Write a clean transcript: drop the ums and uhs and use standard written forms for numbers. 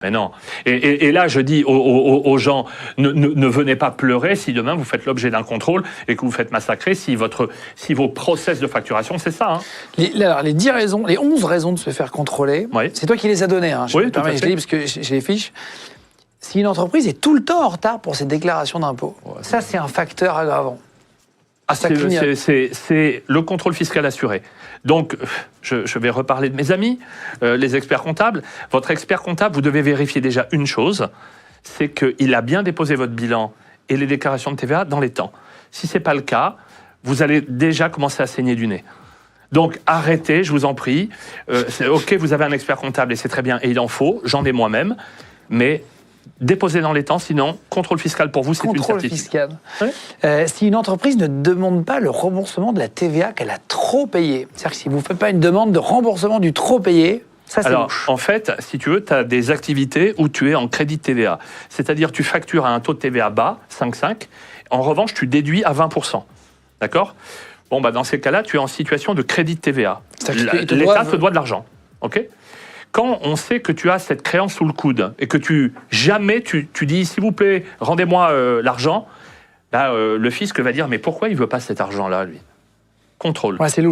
Mais non. Et là, je dis aux gens, ne venez pas pleurer si demain vous faites l'objet d'un contrôle et que vous faites massacrer si vos process de facturation, c'est ça. Hein. Les 10 raisons, les 11 raisons de se faire contrôler, oui. C'est toi qui les as données. Hein. Oui, tout à fait. Je les lis parce que j'ai les fiches. Si une entreprise est tout le temps en retard pour ses déclarations d'impôts, ouais, ça c'est un facteur aggravant. C'est le contrôle fiscal assuré. Donc, je vais reparler de mes amis, les experts comptables. Votre expert comptable, vous devez vérifier déjà une chose, c'est qu'il a bien déposé votre bilan et les déclarations de TVA dans les temps. Si ce n'est pas le cas, vous allez déjà commencer à saigner du nez. Donc, arrêtez, je vous en prie. OK, vous avez un expert comptable et c'est très bien, et il en faut, j'en ai moi-même, mais déposez dans les temps, sinon, contrôle fiscal pour vous, c'est une certitude. Contrôle fiscal. Oui. Si une entreprise ne demande pas le remboursement de la TVA qu'elle a trop payée, c'est-à-dire que si vous ne faites pas une demande de remboursement du trop payé, ça c'est louche. En fait, si tu veux, tu as des activités où tu es en crédit de TVA. C'est-à-dire tu factures à un taux de TVA bas, 5,5. En revanche, tu déduis à 20%. D'accord ? Bon, bah, dans ces cas-là, tu es en situation de crédit de TVA. L'État te doit de l'argent. OK ? Quand on sait que tu as cette créance sous le coude et que jamais tu dis, s'il vous plaît, rendez-moi l'argent, là, le fisc va dire, mais pourquoi il ne veut pas cet argent-là, lui ? Contrôle. Ouais, c'est louche.